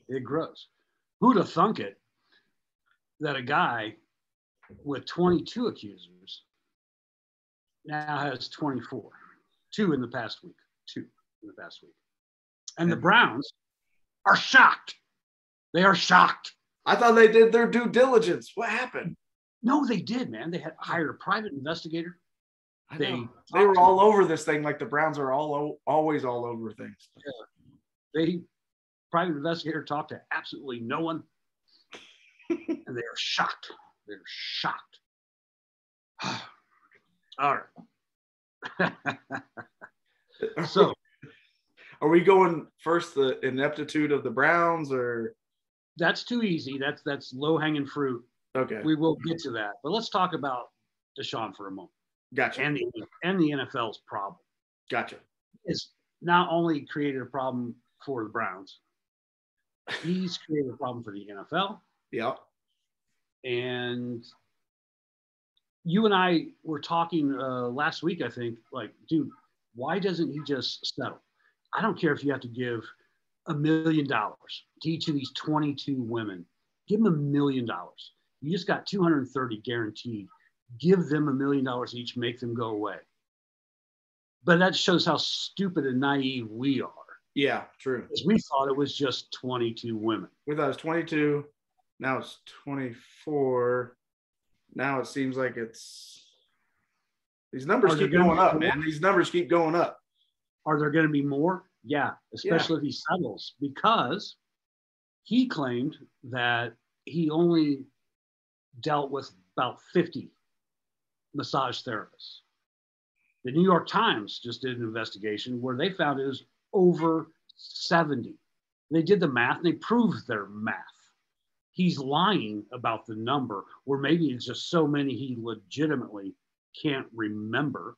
It grows. Who'd have thunk it that a guy with 22 accusers now has 24. Two in the past week. And the Browns are shocked. They are shocked. I thought they did their due diligence. What happened? No, they did, man. They had hired a private investigator. They were all over this thing, like the Browns are always all over things. Yeah. Private investigator talked to absolutely no one, and they are shocked. They're shocked. All right. So, are we going first the ineptitude of the Browns, or that's too easy? That's low hanging fruit. Okay, we will get to that, but let's talk about Deshaun for a moment. Gotcha. And the NFL's problem. Gotcha. Is not only created a problem for the Browns, he's created a problem for the NFL. Yeah. And you and I were talking last week, I think, like, dude, why doesn't he just settle? I don't care if you have to give $1 million to each of these 22 women. Give them $1 million. You just got 230 guaranteed. Give them $1 million each, make them go away. But that shows how stupid and naive we are. Yeah, true. Because we thought it was just 22 women. We thought it was 22. Now it's 24. Now it seems like it's – these numbers keep going up, man. These numbers keep going up. Are there going to be more? Yeah, especially if he settles. Because he claimed that he only dealt with about 50 massage therapists. The New York Times just did an investigation where they found it was over 70. They did the math and they proved their math. He's lying about the number, or maybe it's just so many he legitimately can't remember.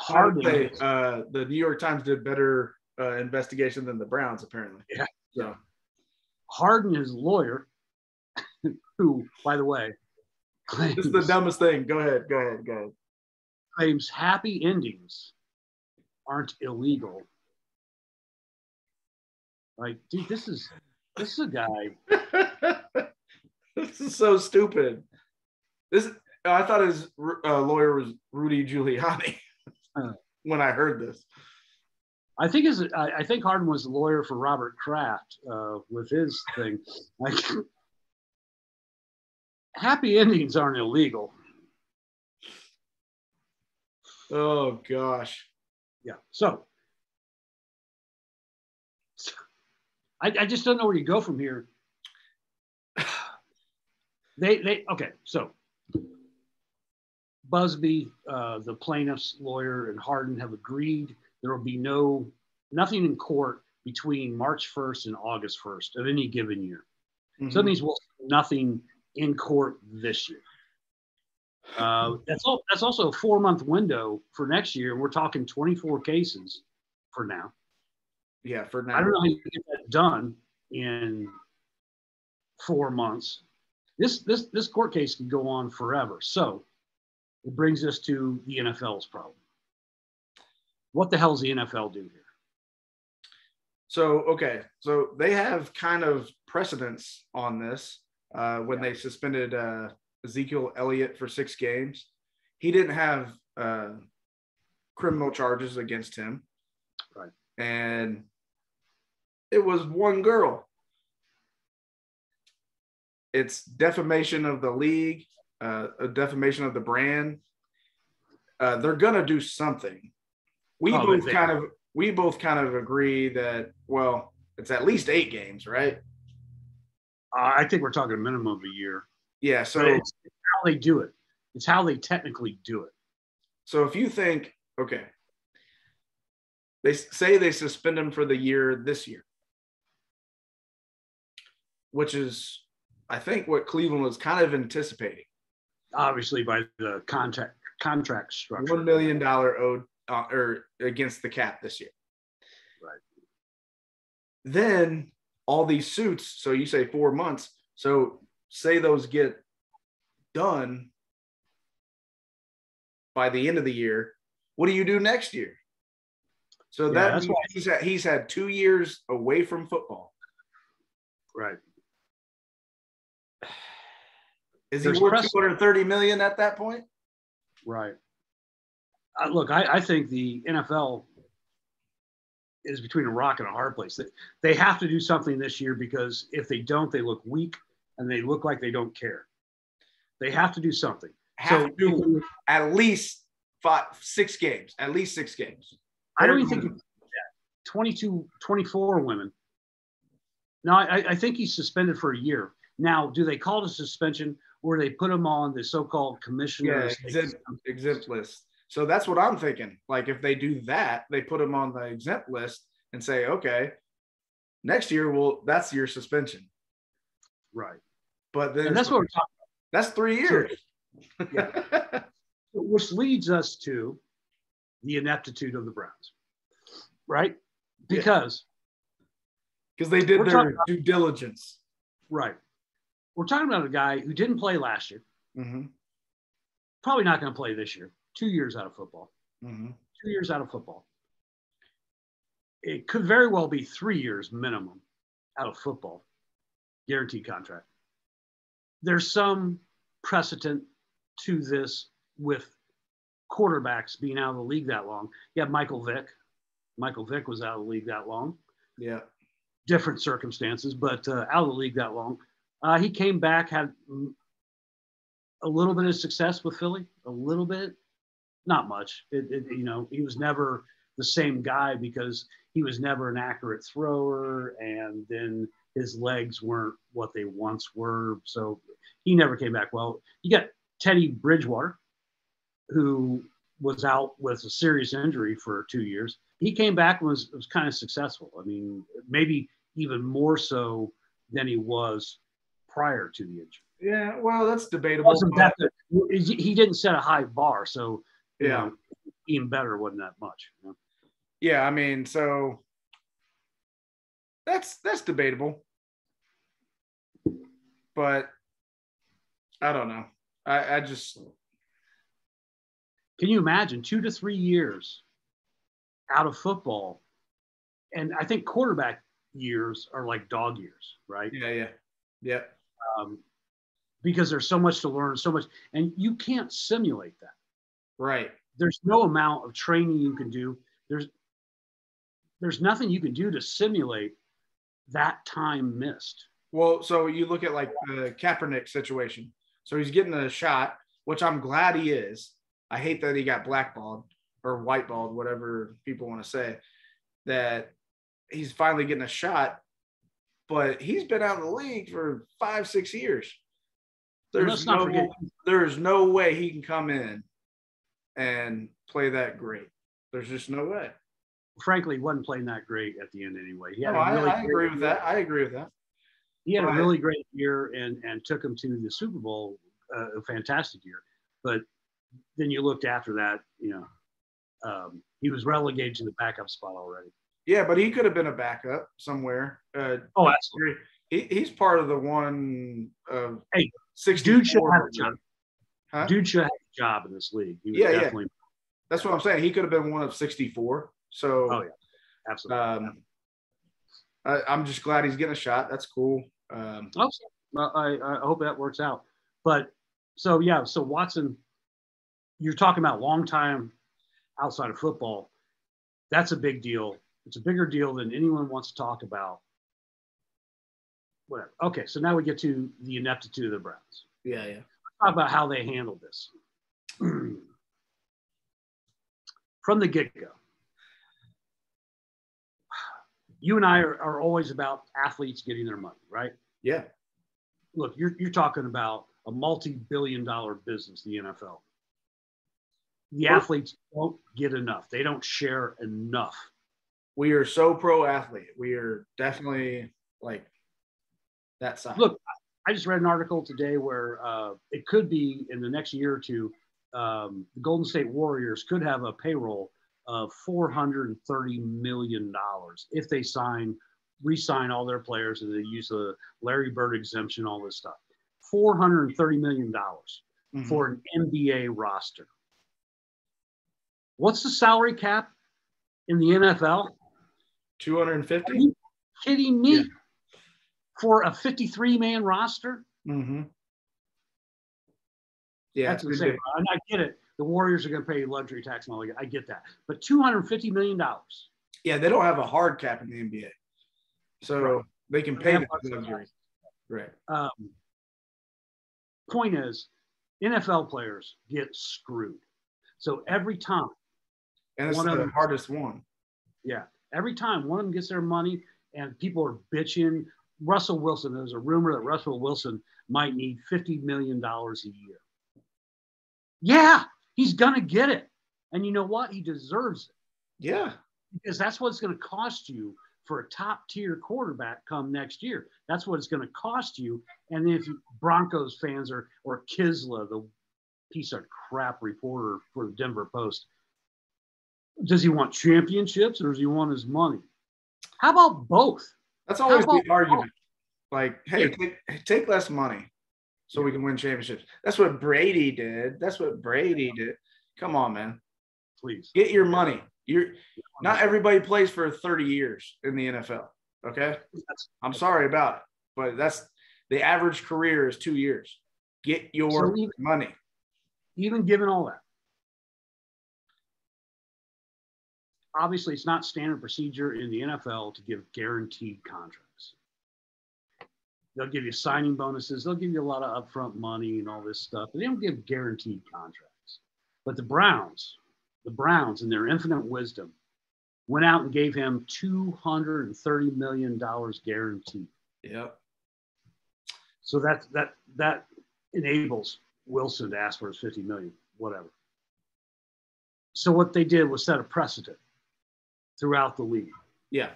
The New York Times did better investigation than the Browns, apparently. Yeah. So Harden, his lawyer, who, by the way, claims, this is the dumbest thing. Go ahead. Claims happy endings aren't illegal. Like, dude, this is a guy. This is so stupid. I thought his lawyer was Rudy Giuliani when I heard this. I think Harden was the lawyer for Robert Kraft with his thing. Like, happy endings aren't illegal. Oh gosh. Yeah. So I just don't know where you go from here. Okay. So Busby, the plaintiff's lawyer, and Harden have agreed there will be nothing in court between March 1st and August 1st of any given year. Mm-hmm. So that means we'll see nothing in court this year. That's also a 4-month window for next year. We're talking 24 cases for now. Yeah, for now. I don't know how you get that done in 4 months. This court case could go on forever. So it brings us to the NFL's problem. What the hell does the NFL do here? So they have kind of precedence on this when they suspended Ezekiel Elliott for 6 games. He didn't have criminal charges against him. Right. And it was one girl. It's defamation of the league, a defamation of the brand. They're going to do something. We both kind of agree that, well, it's at least 8 games, right? I think we're talking a minimum of a year. Yeah, so it's how they do it. It's how they technically do it. So if you think, okay, they say they suspend him for the year this year, which is, I think, what Cleveland was kind of anticipating. Obviously, by the contract structure. $1 million owed or against the cap this year. Right. Then all these suits, so you say 4 months. So say those get done by the end of the year. What do you do next year? So that means he's had 2 years away from football. Right. Is he worth $230 million at that point? Right. Look, I think the NFL is between a rock and a hard place. They have to do something this year, because if they don't, they look weak and they look like they don't care. They have to do something. At least 6 games. At least 6 games. I don't even think 22, 24 women. No, I think he's suspended for a year. Now, do they call it a suspension, or they put him on the so-called commissioner exempt list? So that's what I'm thinking. Like, if they do that, they put him on the exempt list and say, okay, next year, that's your suspension. Right. But then that's what we're talking about. That's 3 years. So, yeah. Which leads us to the ineptitude of the Browns. Right? Because they did their due diligence. Right. We're talking about a guy who didn't play last year. Mm-hmm. Probably not going to play this year. 2 years out of football. Mm-hmm. 2 years out of football. It could very well be 3 years minimum out of football. Guaranteed contract. There's some precedent to this with quarterbacks being out of the league that long. You have Michael Vick. Michael Vick was out of the league that long. Yeah. Different circumstances, but out of the league that long. He came back, had a little bit of success with Philly, a little bit, not much. He was never the same guy, because he was never an accurate thrower, and then his legs weren't what they once were. So he never came back well. You got Teddy Bridgewater, who was out with a serious injury for 2 years. He came back and was kind of successful. I mean, maybe even more so than he was prior to the injury. Yeah, well, that's debatable. He didn't set a high bar, so even better wasn't that much. Yeah, I mean, so that's debatable, but I don't know. I just, can you imagine 2 to 3 years out of football? And I think quarterback years are like dog years, right? Yeah. Because there's so much to learn, so much, and you can't simulate that. Right. There's no amount of training you can do. There's nothing you can do to simulate that time missed. Well, so you look at like the Kaepernick situation. So he's getting a shot, which I'm glad he is. I hate that he got blackballed or whiteballed, whatever people want to say, that he's finally getting a shot, but he's been out of the league for 5-6 years. There's no way he can come in and play that great. There's just no way. Frankly, he wasn't playing that great at the end anyway. I agree with that. I agree with that. He had a really great year and took him to the Super Bowl, a fantastic year. But then you looked after that, he was relegated to the backup spot already. Yeah, but he could have been a backup somewhere. Absolutely. He's part of the one of 64. Dude should have a job. Huh? Dude should have a job in this league. He was definitely. That's what I'm saying. He could have been one of 64. So, absolutely. I'm just glad he's getting a shot. That's cool. I hope that works out. But so Watson, you're talking about long time outside of football. That's a big deal. It's a bigger deal than anyone wants to talk about. Whatever. Okay, so now we get to the ineptitude of the Browns. Yeah. Let's talk about how they handled this. From the get-go. You and I are always about athletes getting their money, right? Yeah. Look, you're talking about a multi-billion-dollar business, the NFL. The athletes don't get enough. They don't share enough. We are so pro-athlete. We are definitely like that side. Look, I just read an article today where it could be in the next year or two, the Golden State Warriors could have a payroll of $430 million if they re-sign all their players and they use the Larry Bird exemption, all this stuff. $430 million for an NBA roster. What's the salary cap in the NFL. 250? Are you kidding me? Yeah. For a 53-man roster? Mm-hmm. Yeah, that's insane. And I get it. The Warriors are going to pay luxury tax and all that. I get that. But $250 million. Yeah, they don't have a hard cap in the NBA. So they can pay the luxury. Right. Point is, NFL players get screwed. So every time. And it's the hardest one. Yeah. Every time one of them gets their money and people are bitching. Russell Wilson, there's a rumor that Russell Wilson might need $50 million a year. Yeah, he's going to get it. And you know what? He deserves it. Yeah. Because that's what it's going to cost you for a top-tier quarterback come next year. That's what it's going to cost you. And if Broncos fans or Kisla, the piece of crap reporter for the Denver Post, does he want championships or does he want his money? How about both? That's always the argument. Like, hey, take less money so we can win championships. That's what Brady did. Come on, man. Please. Get your money. Not everybody plays for 30 years in the NFL. Okay? I'm sorry about it, but that's the average career is 2 years. Get your money. Even given all that. Obviously, it's not standard procedure in the NFL to give guaranteed contracts. They'll give you signing bonuses. They'll give you a lot of upfront money and all this stuff. But they don't give guaranteed contracts. But the Browns, in their infinite wisdom, went out and gave him $230 million guaranteed. Yep. So that enables Wilson to ask for his $50 million, whatever. So what they did was set a precedent throughout the league. Yeah.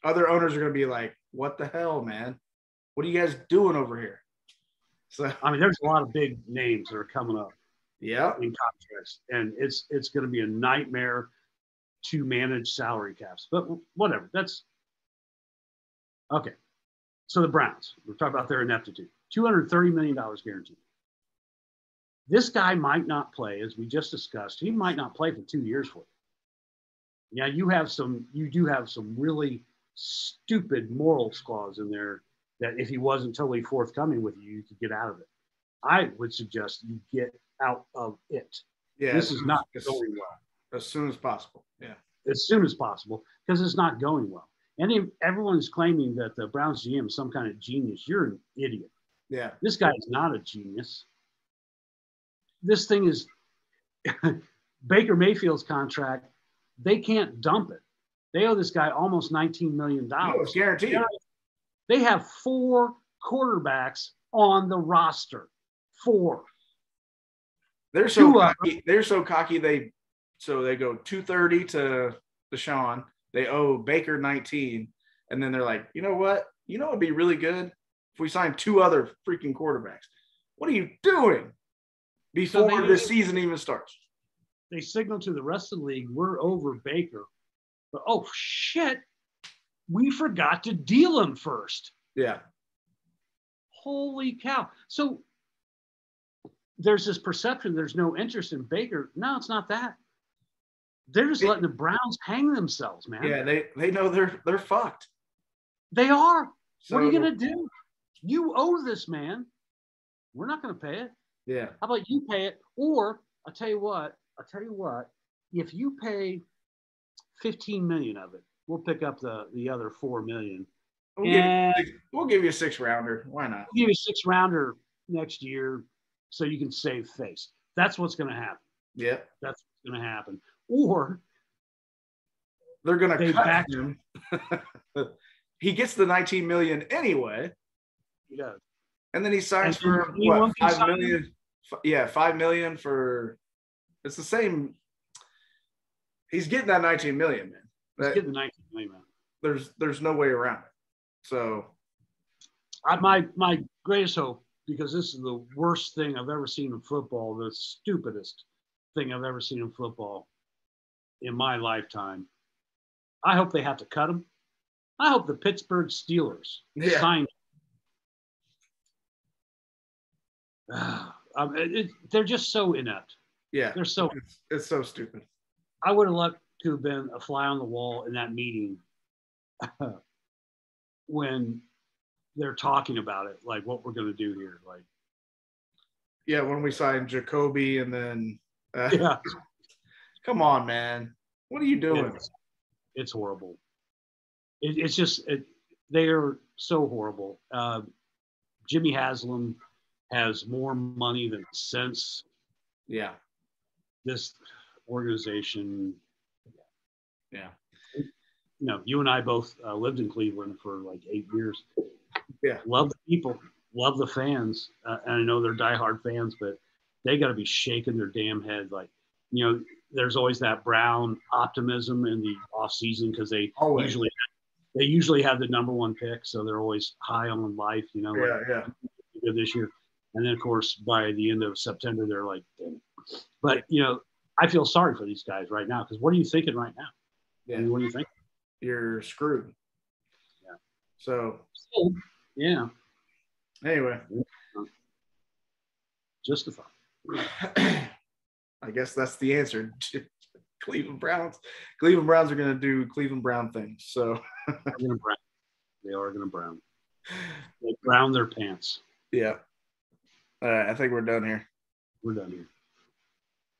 Other owners are going to be like, what the hell, man? What are you guys doing over here? So I mean, there's a lot of big names that are coming up. Yeah. In contracts. And it's going to be a nightmare to manage salary caps. But whatever. That's okay. So the Browns, we're talking about their ineptitude. $230 million guaranteed. This guy might not play, as we just discussed. He might not play for 2 years for you. Yeah, you do have some really stupid moral clause in there that if he wasn't totally forthcoming with you, you could get out of it. I would suggest you get out of it. Yeah, this is not going well. As soon as possible. Yeah. As soon as possible, because it's not going well. And everyone is claiming that the Browns GM is some kind of genius. You're an idiot. Yeah. This guy is not a genius. This thing is Baker Mayfield's contract. They can't dump it. They owe this guy almost $19 million. No, it's guaranteed. They have 4 quarterbacks on the roster. 4. They're so cocky. They're so cocky. They go 230 to Deshaun. They owe Baker 19, and then they're like, you know what? You know, it'd be really good if we signed 2 other freaking quarterbacks. What are you doing before this season even starts? They signal to the rest of the league, we're over Baker. But, oh, shit, we forgot to deal him first. Yeah. Holy cow. So there's this perception there's no interest in Baker. No, it's not that. They're just letting the Browns hang themselves, man. Yeah, they know they're fucked. They are. So, what are you going to do? You owe this man. We're not going to pay it. Yeah. How about you pay it? Or I'll tell you what, if you pay 15 million of it, we'll pick up the other 4 million. We'll give you a 6-rounder. Why not? We'll give you a 6-rounder next year so you can save face. That's what's going to happen. Yeah. That's what's going to happen. Or they're going to cut him. He gets the 19 million anyway. He does. And then he signs for what? 5 million. Yeah, 5 million for. It's the same. He's getting that 19 million, man. He's getting the 19 million, man. There's no way around it. So, my greatest hope, because this is the worst thing I've ever seen in football, the stupidest thing I've ever seen in football in my lifetime. I hope they have to cut him. I hope the Pittsburgh Steelers sign him. They're just so inept. Yeah. They're so. It's so stupid. I would have loved to have been a fly on the wall in that meeting when they're talking about it, like what we're going to do here. Like, yeah, when we signed Jacoby and then, yeah, come on, man. What are you doing? It's horrible. It's just, they are so horrible. Jimmy Haslam has more money than sense. Yeah. This organization. Yeah. You know, you and I both lived in Cleveland for like 8 years. Yeah. Love the people, love the fans. And I know they're diehard fans, but they got to be shaking their damn head. Like, you know, there's always that Brown optimism in the off season because they usually have the number one pick. So they're always high on life, you know, yeah. This year. And then of course, by the end of September, they're like, damn it. But you know, I feel sorry for these guys right now. Cause what are you thinking right now? Yeah. I mean, what do you think? You're screwed. Yeah. So yeah. Anyway, justified. I guess that's the answer. Cleveland Browns. Cleveland Browns are going to do Cleveland Brown things. So they are going to brown. They brown their pants. Yeah. All right. I think we're done here. We're done here.